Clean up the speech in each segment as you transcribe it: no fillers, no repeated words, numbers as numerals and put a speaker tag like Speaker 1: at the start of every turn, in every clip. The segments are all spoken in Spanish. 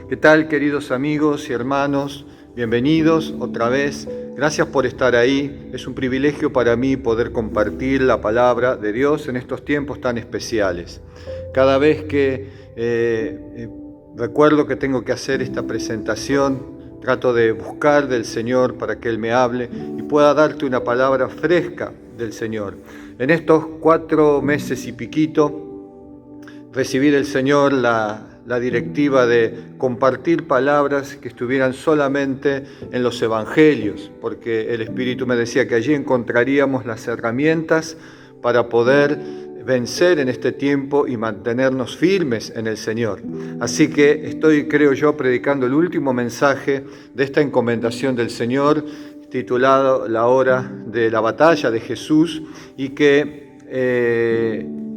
Speaker 1: ¿Qué tal, queridos amigos y hermanos? Bienvenidos otra vez. Gracias por estar ahí. Es un privilegio para mí poder compartir la palabra de Dios en estos tiempos tan especiales. Cada vez que recuerdo que tengo que hacer esta presentación, trato de buscar del Señor para que Él me hable y pueda darte una palabra fresca del Señor. En estos 4 meses y piquito, recibí del Señor la directiva de compartir palabras que estuvieran solamente en los evangelios, porque el Espíritu me decía que allí encontraríamos las herramientas para poder vencer en este tiempo y mantenernos firmes en el Señor. Así que estoy, creo yo, predicando el último mensaje de esta encomendación del Señor, titulado La hora de la batalla de Jesús, y que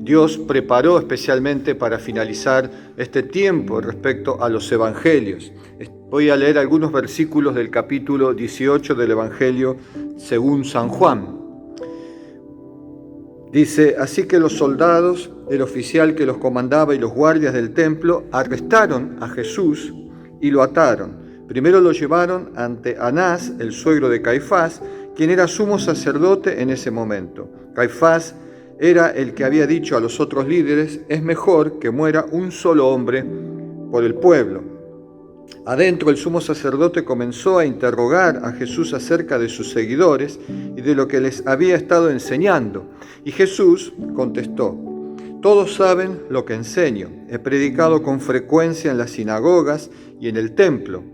Speaker 1: Dios preparó especialmente para finalizar este tiempo respecto a los evangelios. Voy a leer algunos versículos del capítulo 18 del Evangelio según San Juan. Dice: así que los soldados, el oficial que los comandaba y los guardias del templo arrestaron a Jesús y lo ataron. Primero lo llevaron ante Anás, el suegro de Caifás, quien era sumo sacerdote en ese momento. Caifás era el que había dicho a los otros líderes: es mejor que muera un solo hombre por el pueblo. Adentro, el sumo sacerdote comenzó a interrogar a Jesús acerca de sus seguidores y de lo que les había estado enseñando. Y Jesús contestó: todos saben lo que enseño. He predicado con frecuencia en las sinagogas y en el templo,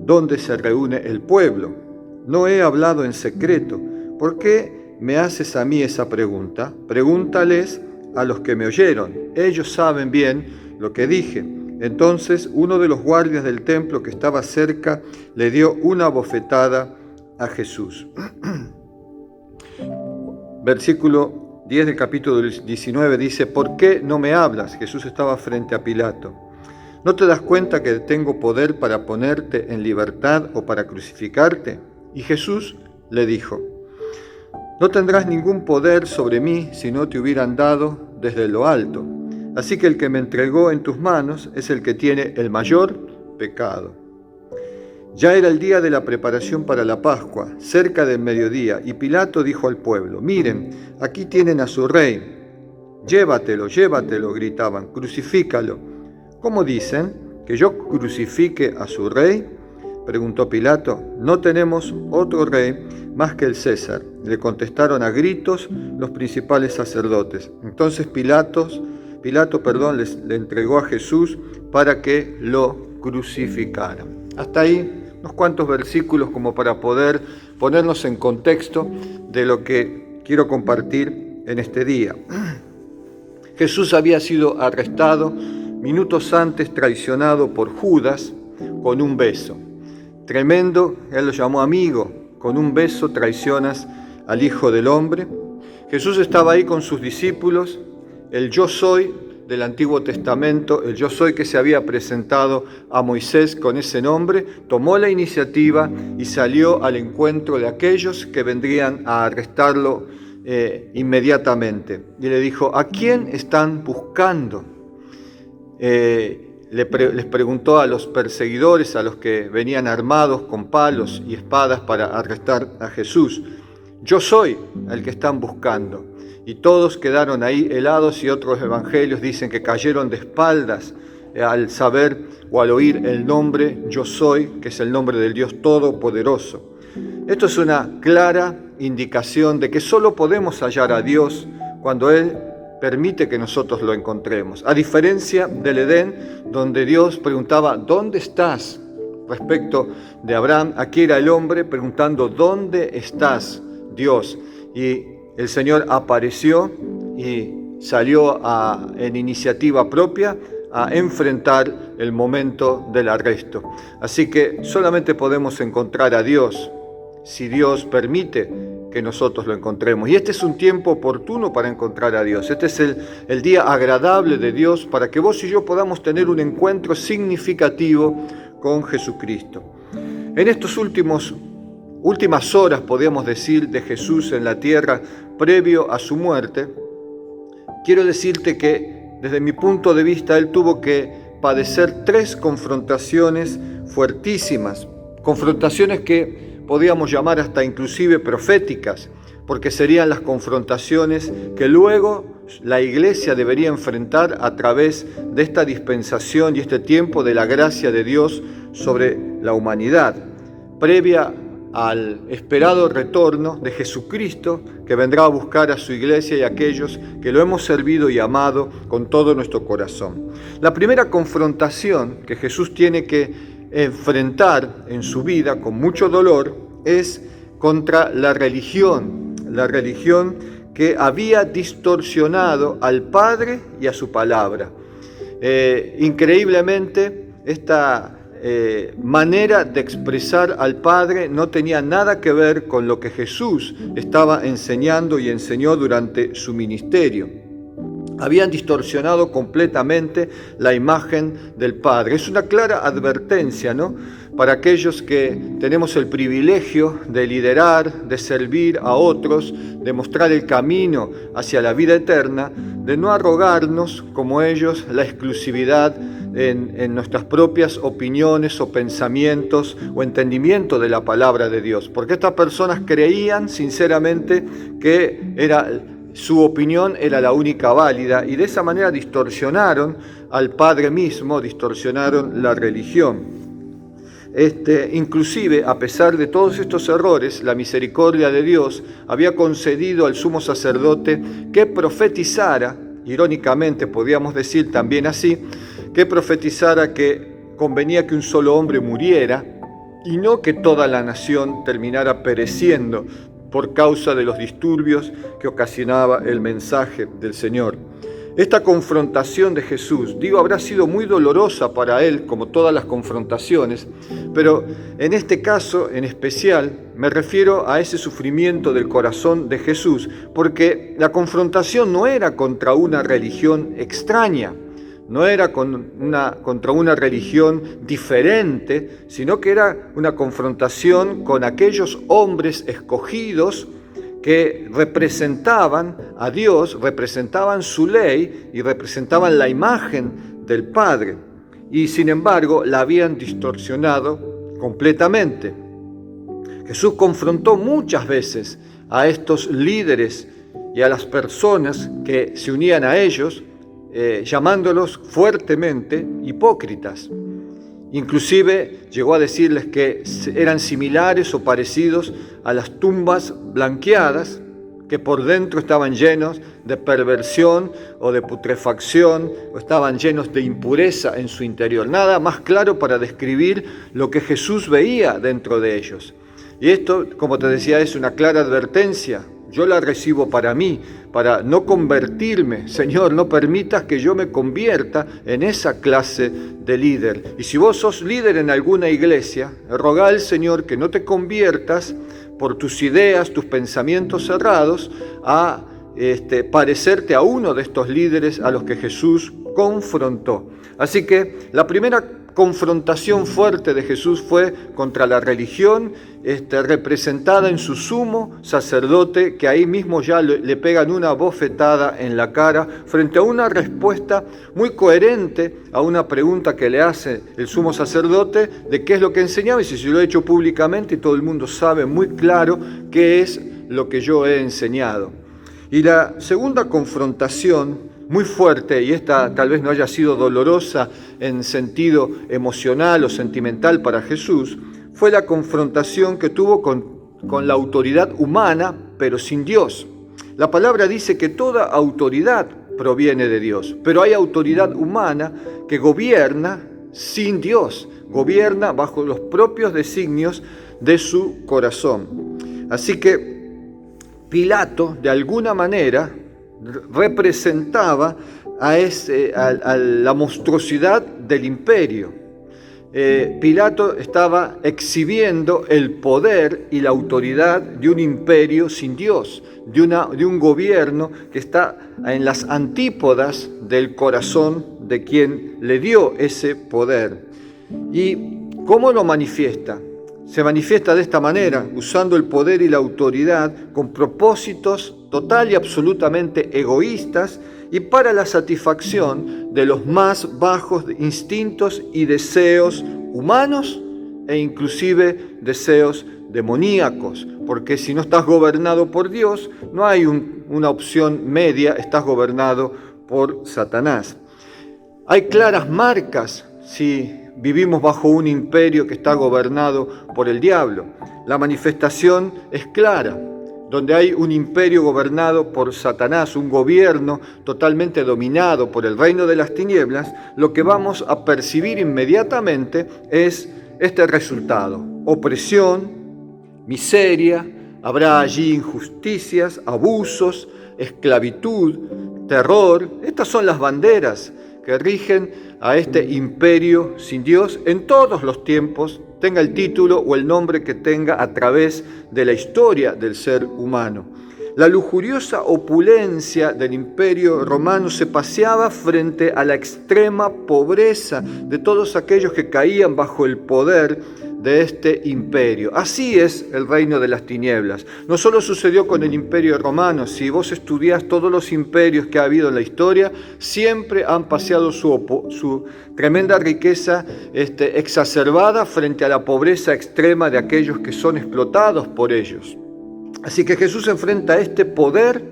Speaker 1: donde se reúne el pueblo. No he hablado en secreto. ¿Por qué me haces a mí esa pregunta? Pregúntales a los que me oyeron. Ellos saben bien lo que dije. Entonces uno de los guardias del templo que estaba cerca le dio una bofetada a Jesús. Versículo 10 del capítulo 19 dice: ¿por qué no me hablas? Jesús estaba frente a Pilato. ¿No te das cuenta que tengo poder para ponerte en libertad o para crucificarte? Y Jesús le dijo: no tendrás ningún poder sobre mí si no te hubieran dado desde lo alto. Así que el que me entregó en tus manos es el que tiene el mayor pecado. Ya era el día de la preparación para la Pascua, cerca del mediodía, y Pilato dijo al pueblo: miren, aquí tienen a su rey. Llévatelo, llévatelo, gritaban, crucifícalo. ¿Cómo dicen? ¿Que yo crucifique a su rey? Preguntó Pilato. No tenemos otro rey más que el César, le contestaron a gritos los principales sacerdotes. Entonces Pilato le entregó a Jesús para que lo crucificaran. Hasta ahí unos cuantos versículos como para poder ponernos en contexto de lo que quiero compartir en este día. Jesús había sido arrestado minutos antes, traicionado por Judas con un beso. Tremendo, él lo llamó amigo. Con un beso traicionas al Hijo del Hombre. Jesús estaba ahí con sus discípulos. El yo soy del Antiguo Testamento, el yo soy que se había presentado a Moisés con ese nombre, tomó la iniciativa y salió al encuentro de aquellos que vendrían a arrestarlo inmediatamente. Y le dijo: ¿a quién están buscando? Les preguntó a los perseguidores, a los que venían armados con palos y espadas para arrestar a Jesús: yo soy el que están buscando. Y todos quedaron ahí helados, y otros evangelios dicen que cayeron de espaldas al saber o al oír el nombre yo soy, que es el nombre del Dios Todopoderoso. Esto es una clara indicación de que solo podemos hallar a Dios cuando Él permite que nosotros lo encontremos. A diferencia del Edén, donde Dios preguntaba: ¿dónde estás? Respecto de Abraham, aquí era el hombre preguntando: ¿dónde estás, Dios? Y el Señor apareció y salió en iniciativa propia a enfrentar el momento del arresto. Así que solamente podemos encontrar a Dios si Dios permite que nosotros lo encontremos. Y este es un tiempo oportuno para encontrar a Dios. Este es el día agradable de Dios para que vos y yo podamos tener un encuentro significativo con Jesucristo. En estos últimas horas, podríamos decir, de Jesús en la tierra, previo a su muerte, quiero decirte que desde mi punto de vista Él tuvo que padecer 3 confrontaciones fuertísimas, confrontaciones que podríamos llamar hasta inclusive proféticas, porque serían las confrontaciones que luego la Iglesia debería enfrentar a través de esta dispensación y este tiempo de la gracia de Dios sobre la humanidad, previa al esperado retorno de Jesucristo, que vendrá a buscar a su Iglesia y a aquellos que lo hemos servido y amado con todo nuestro corazón. La primera confrontación que Jesús tiene que enfrentar en su vida con mucho dolor es contra la religión que había distorsionado al Padre y a su palabra. Increíblemente, esta manera de expresar al Padre no tenía nada que ver con lo que Jesús estaba enseñando y enseñó durante su ministerio. Habían distorsionado completamente la imagen del Padre. Es una clara advertencia, ¿no?, para aquellos que tenemos el privilegio de liderar, de servir a otros, de mostrar el camino hacia la vida eterna, de no arrogarnos como ellos la exclusividad en nuestras propias opiniones o pensamientos o entendimiento de la palabra de Dios. Porque estas personas creían sinceramente que su opinión era la única válida y de esa manera distorsionaron al Padre mismo, distorsionaron la religión. Inclusive, a pesar de todos estos errores, la misericordia de Dios había concedido al sumo sacerdote que profetizara, irónicamente podríamos decir también así, que profetizara que convenía que un solo hombre muriera y no que toda la nación terminara pereciendo por causa de los disturbios que ocasionaba el mensaje del Señor. Esta confrontación de Jesús, habrá sido muy dolorosa para él, como todas las confrontaciones, pero en este caso en especial me refiero a ese sufrimiento del corazón de Jesús, porque la confrontación no era contra una religión extraña, no era contra una religión diferente, sino que era una confrontación con aquellos hombres escogidos que representaban a Dios, representaban su ley y representaban la imagen del Padre. Y sin embargo la habían distorsionado completamente. Jesús confrontó muchas veces a estos líderes y a las personas que se unían a ellos, llamándolos fuertemente hipócritas. Inclusive llegó a decirles que eran similares o parecidos a las tumbas blanqueadas, que por dentro estaban llenos de perversión o de putrefacción, o estaban llenos de impureza en su interior. Nada más claro para describir lo que Jesús veía dentro de ellos. Y esto, como te decía, es una clara advertencia. Yo la recibo para mí, para no convertirme. Señor, no permitas que yo me convierta en esa clase de líder. Y si vos sos líder en alguna iglesia, rogá al Señor que no te conviertas por tus ideas, tus pensamientos cerrados, a parecerte a uno de estos líderes a los que Jesús confrontó. Así que la primera confrontación fuerte de Jesús fue contra la religión, representada en su sumo sacerdote, que ahí mismo ya le pegan una bofetada en la cara frente a una respuesta muy coherente a una pregunta que le hace el sumo sacerdote de qué es lo que enseñaba, y si se lo he hecho públicamente y todo el mundo sabe muy claro qué es lo que yo he enseñado. Y la segunda confrontación muy fuerte, y esta tal vez no haya sido dolorosa en sentido emocional o sentimental para Jesús, fue la confrontación que tuvo con la autoridad humana, pero sin Dios. La palabra dice que toda autoridad proviene de Dios, pero hay autoridad humana que gobierna sin Dios, gobierna bajo los propios designios de su corazón. Así que Pilato, de alguna manera, representaba a la monstruosidad del imperio. Pilato estaba exhibiendo el poder y la autoridad de un imperio sin Dios, de un gobierno que está en las antípodas del corazón de quien le dio ese poder. ¿Y cómo lo manifiesta? Se manifiesta de esta manera, usando el poder y la autoridad con propósitos total y absolutamente egoístas y para la satisfacción de los más bajos instintos y deseos humanos e inclusive deseos demoníacos, porque si no estás gobernado por Dios, no hay una opción media, estás gobernado por Satanás. Hay claras marcas si vivimos bajo un imperio que está gobernado por el diablo. La manifestación es clara. Donde hay un imperio gobernado por Satanás, un gobierno totalmente dominado por el reino de las tinieblas, lo que vamos a percibir inmediatamente es este resultado: opresión, miseria, habrá allí injusticias, abusos, esclavitud, terror. Estas son las banderas que rigen a este imperio sin Dios en todos los tiempos, tenga el título o el nombre que tenga a través de la historia del ser humano. La lujuriosa opulencia del imperio romano se paseaba frente a la extrema pobreza de todos aquellos que caían bajo el poder de este imperio. Así es el reino de las tinieblas. No solo sucedió con el imperio romano. Si vos estudiás todos los imperios que ha habido en la historia, siempre han paseado su tremenda riqueza exacerbada frente a la pobreza extrema de aquellos que son explotados por ellos. Así que Jesús enfrenta este poder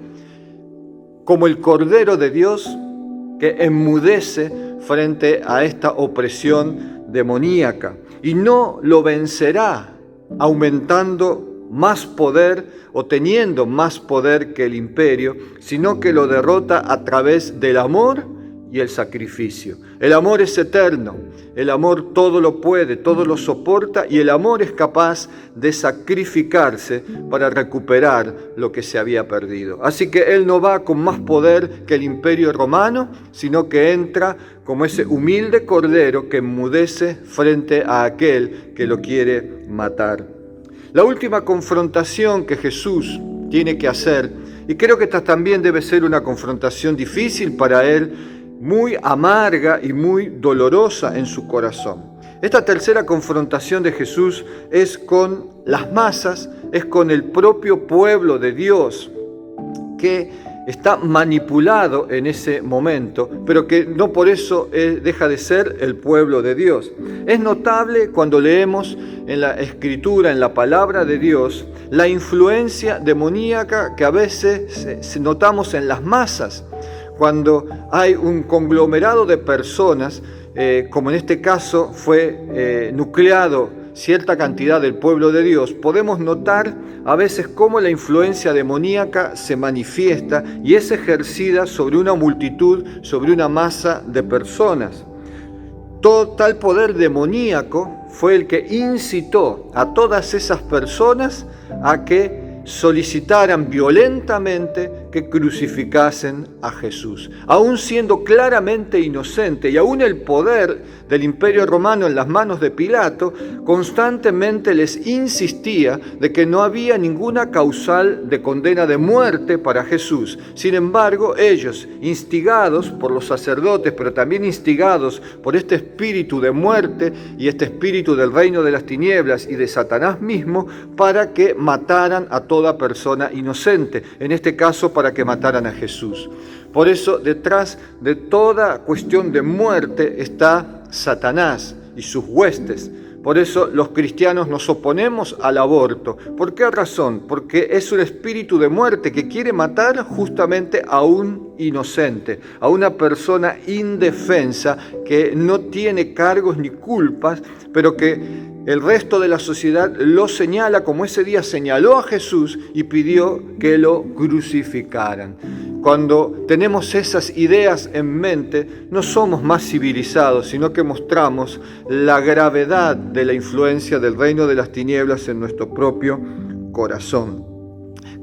Speaker 1: como el Cordero de Dios que enmudece frente a esta opresión demoníaca. Y no lo vencerá aumentando más poder o teniendo más poder que el imperio, sino que lo derrota a través del amor y el sacrificio. El amor es eterno, el amor todo lo puede, todo lo soporta, y el amor es capaz de sacrificarse para recuperar lo que se había perdido. Así que Él no va con más poder que el imperio romano, sino que entra como ese humilde cordero que enmudece frente a aquel que lo quiere matar. La última confrontación que Jesús tiene que hacer, y creo que esta también debe ser una confrontación difícil para Él, muy amarga y muy dolorosa en su corazón. Esta tercera confrontación de Jesús es con las masas, es con el propio pueblo de Dios, que está manipulado en ese momento, pero que no por eso deja de ser el pueblo de Dios. Es notable cuando leemos en la Escritura, en la palabra de Dios, la influencia demoníaca que a veces notamos en las masas. Cuando hay un conglomerado de personas, como en este caso fue nucleado cierta cantidad del pueblo de Dios, podemos notar a veces cómo la influencia demoníaca se manifiesta y es ejercida sobre una multitud, sobre una masa de personas. Todo tal poder demoníaco fue el que incitó a todas esas personas a que solicitaran violentamente que crucificasen a Jesús. Aún siendo claramente inocente, y aún el poder del imperio romano en las manos de Pilato constantemente les insistía de que no había ninguna causal de condena de muerte para Jesús. Sin embargo, ellos, instigados por los sacerdotes, pero también instigados por este espíritu de muerte y este espíritu del reino de las tinieblas y de Satanás mismo, para que mataran a toda persona inocente, en este caso para que mataran a Jesús. Por eso, detrás de toda cuestión de muerte está Satanás y sus huestes. Por eso los cristianos nos oponemos al aborto. ¿Por qué razón? Porque es un espíritu de muerte que quiere matar justamente a un inocente, a una persona indefensa que no tiene cargos ni culpas, pero que el resto de la sociedad lo señala como ese día señaló a Jesús y pidió que lo crucificaran. Cuando tenemos esas ideas en mente, no somos más civilizados, sino que mostramos la gravedad de la influencia del reino de las tinieblas en nuestro propio corazón.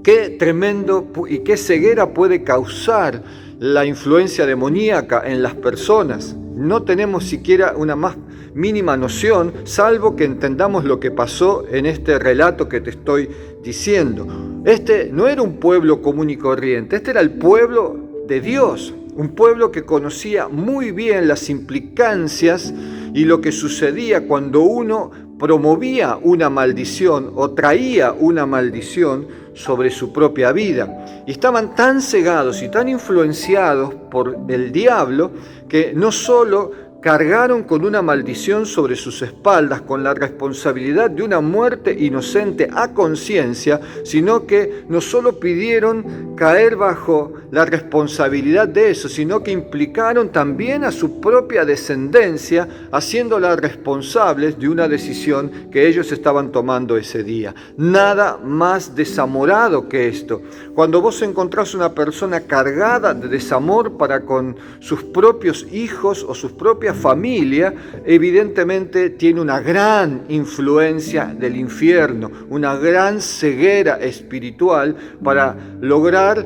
Speaker 1: Qué tremendo y qué ceguera puede causar la influencia demoníaca en las personas. No tenemos siquiera una más mínima noción, salvo que entendamos lo que pasó en este relato que te estoy diciendo. Este no era un pueblo común y corriente, este era el pueblo de Dios, un pueblo que conocía muy bien las implicancias y lo que sucedía cuando uno promovía una maldición o traía una maldición sobre su propia vida. Y estaban tan cegados y tan influenciados por el diablo que no solo cargaron con una maldición sobre sus espaldas, con la responsabilidad de una muerte inocente a conciencia, sino que no solo pidieron caer bajo la responsabilidad de eso, sino que implicaron también a su propia descendencia, haciéndola responsables de una decisión que ellos estaban tomando ese día. Nada más desamorado que esto. Cuando vos encontrás una persona cargada de desamor para con sus propios hijos o sus propias familia, evidentemente tiene una gran influencia del infierno, una gran ceguera espiritual para lograr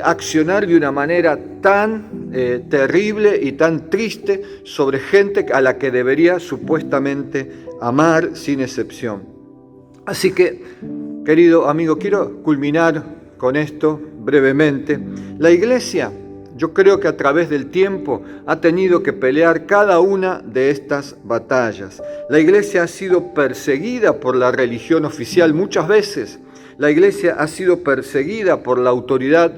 Speaker 1: accionar de una manera tan terrible y tan triste sobre gente a la que debería supuestamente amar sin excepción. Así que, querido amigo, quiero culminar con esto brevemente. La Iglesia, yo creo que a través del tiempo ha tenido que pelear cada una de estas batallas. La Iglesia ha sido perseguida por la religión oficial muchas veces. La Iglesia ha sido perseguida por la autoridad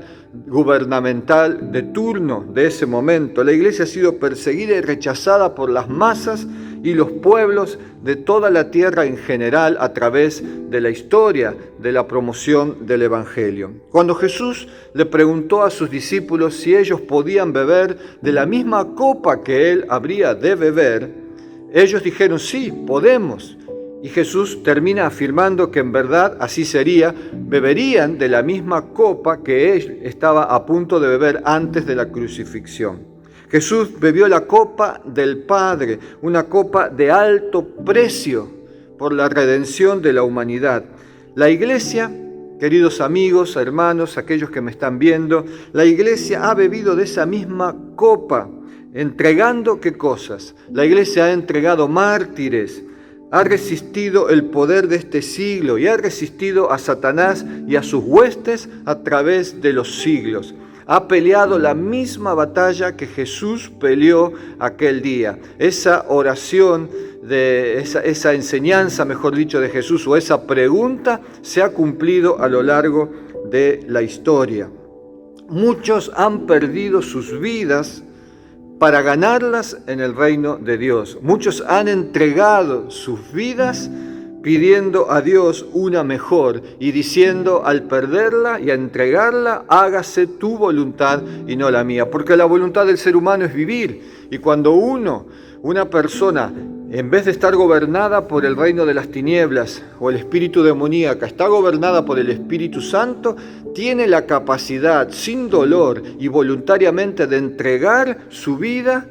Speaker 1: gubernamental de turno de ese momento. La Iglesia ha sido perseguida y rechazada por las masas y los pueblos de toda la tierra en general a través de la historia de la promoción del Evangelio. Cuando Jesús le preguntó a sus discípulos si ellos podían beber de la misma copa que él habría de beber, ellos dijeron sí, podemos. Y Jesús termina afirmando que en verdad así sería, beberían de la misma copa que él estaba a punto de beber antes de la crucifixión. Jesús bebió la copa del Padre, una copa de alto precio por la redención de la humanidad. La Iglesia, queridos amigos, hermanos, aquellos que me están viendo, la Iglesia ha bebido de esa misma copa, entregando ¿qué cosas? La Iglesia ha entregado mártires, ha resistido el poder de este siglo y ha resistido a Satanás y a sus huestes a través de los siglos. Ha peleado la misma batalla que Jesús peleó aquel día. Esa oración, esa enseñanza, mejor dicho, de Jesús, o esa pregunta, se ha cumplido a lo largo de la historia. Muchos han perdido sus vidas para ganarlas en el reino de Dios. Muchos han entregado sus vidas pidiendo a Dios una mejor y diciendo al perderla y a entregarla, hágase tu voluntad y no la mía. Porque la voluntad del ser humano es vivir. Y cuando una persona, en vez de estar gobernada por el reino de las tinieblas o el espíritu demoníaco, está gobernada por el Espíritu Santo, tiene la capacidad, sin dolor y voluntariamente, de entregar su vida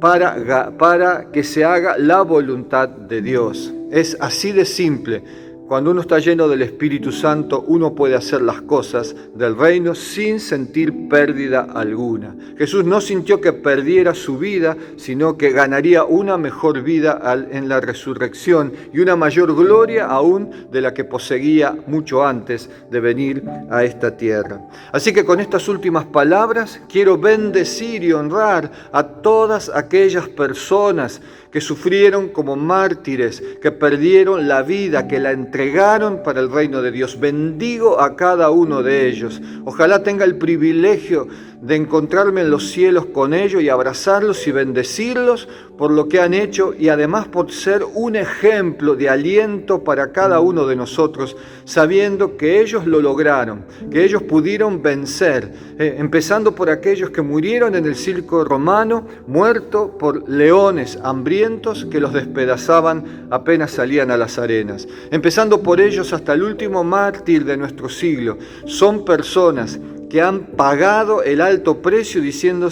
Speaker 1: para que se haga la voluntad de Dios. Es así de simple. Cuando uno está lleno del Espíritu Santo, uno puede hacer las cosas del reino sin sentir pérdida alguna. Jesús no sintió que perdiera su vida, sino que ganaría una mejor vida en la resurrección y una mayor gloria aún de la que poseía mucho antes de venir a esta tierra. Así que con estas últimas palabras quiero bendecir y honrar a todas aquellas personas que sufrieron como mártires, que perdieron la vida, que la entregaron para el reino de Dios. Bendigo a cada uno de ellos. Ojalá tenga el privilegio de encontrarme en los cielos con ellos y abrazarlos y bendecirlos por lo que han hecho y además por ser un ejemplo de aliento para cada uno de nosotros, sabiendo que ellos lo lograron, que ellos pudieron vencer, empezando por aquellos que murieron en el circo romano, muertos por leones hambrientos que los despedazaban apenas salían a las arenas, empezando por ellos hasta el último mártir de nuestro siglo. Son personas que han pagado el alto precio diciendo,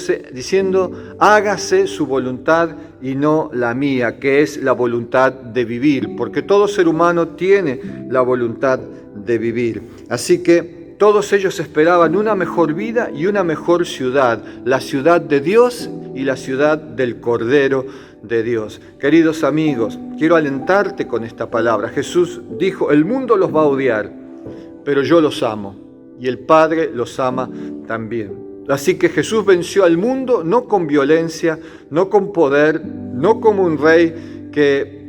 Speaker 1: hágase su voluntad y no la mía, que es la voluntad de vivir, porque todo ser humano tiene la voluntad de vivir. Así que todos ellos esperaban una mejor vida y una mejor ciudad, la ciudad de Dios y la ciudad del Cordero de Dios. Queridos amigos, quiero alentarte con esta palabra. Jesús dijo, el mundo los va a odiar, pero yo los amo. Y el Padre los ama también. Así que Jesús venció al mundo no con violencia, no con poder, no como un rey que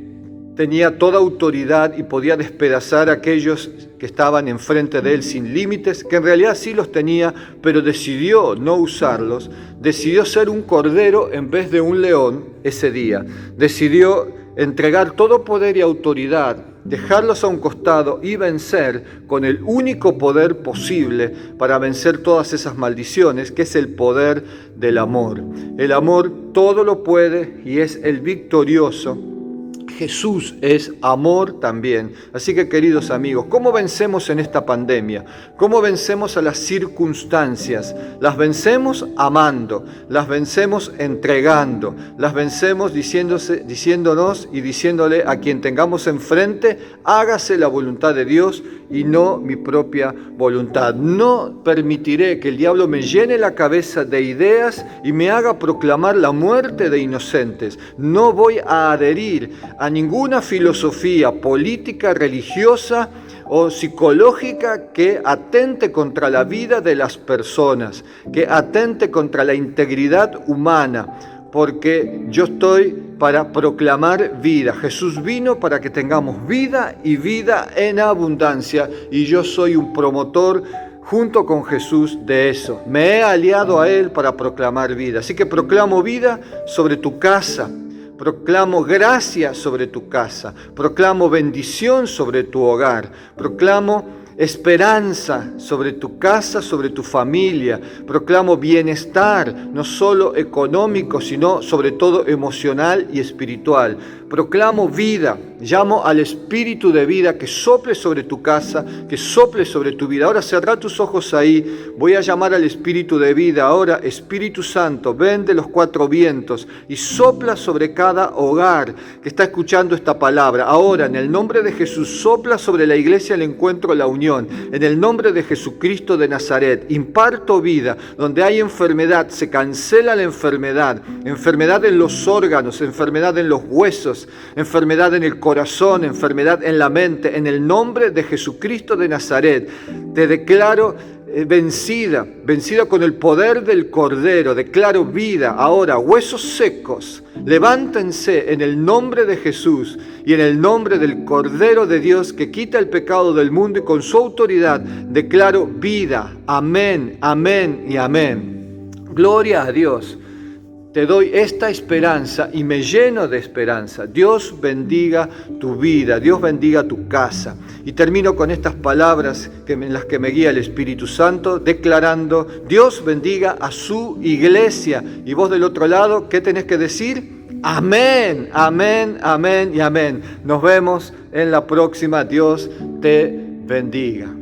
Speaker 1: tenía toda autoridad y podía despedazar a aquellos que estaban enfrente de él sin límites, que en realidad sí los tenía, pero decidió no usarlos, decidió ser un cordero en vez de un león ese día, decidió entregar todo poder y autoridad, dejarlos a un costado y vencer con el único poder posible para vencer todas esas maldiciones, que es el poder del amor. El amor todo lo puede y es el victorioso. Jesús es amor también. Así que, queridos amigos, ¿cómo vencemos en esta pandemia? ¿Cómo vencemos a las circunstancias? Las vencemos amando, las vencemos entregando, las vencemos diciéndonos y diciéndole a quien tengamos enfrente: hágase la voluntad de Dios y no mi propia voluntad. No permitiré que el diablo me llene la cabeza de ideas y me haga proclamar la muerte de inocentes. No voy a adherir a ninguna filosofía política, religiosa o psicológica que atente contra la vida de las personas, que atente contra la integridad humana, porque yo estoy para proclamar vida. Jesús vino para que tengamos vida y vida en abundancia, y yo soy un promotor junto con Jesús de eso. Me he aliado a Él para proclamar vida. Así que proclamo vida sobre tu casa, proclamo gracia sobre tu casa, proclamo bendición sobre tu hogar, proclamo esperanza sobre tu casa, sobre tu familia. Proclamo bienestar, no solo económico, sino sobre todo emocional y espiritual. Proclamo vida, llamo al espíritu de vida que sople sobre tu casa, que sople sobre tu vida. Ahora cerrá tus ojos ahí, voy a llamar al espíritu de vida. Ahora, Espíritu Santo, ven de los cuatro vientos y sopla sobre cada hogar que está escuchando esta palabra. Ahora, en el nombre de Jesús, sopla sobre la iglesia, el encuentro, la unión. En el nombre de Jesucristo de Nazaret, imparto vida. Donde hay enfermedad, se cancela la enfermedad. Enfermedad en los órganos, enfermedad en los huesos, enfermedad en el corazón, enfermedad en la mente. En el nombre de Jesucristo de Nazaret, te declaro vencida con el poder del Cordero. Declaro vida. Ahora, huesos secos, levántense en el nombre de Jesús y en el nombre del Cordero de Dios que quita el pecado del mundo, y con su autoridad declaro vida. Amén, amén y amén. Gloria a Dios. Te doy esta esperanza y me lleno de esperanza. Dios bendiga tu vida, Dios bendiga tu casa. Y termino con estas palabras en las que me guía el Espíritu Santo, declarando: Dios bendiga a su iglesia. Y vos del otro lado, ¿qué tenés que decir? Amén, amén, amén y amén. Nos vemos en la próxima. Dios te bendiga.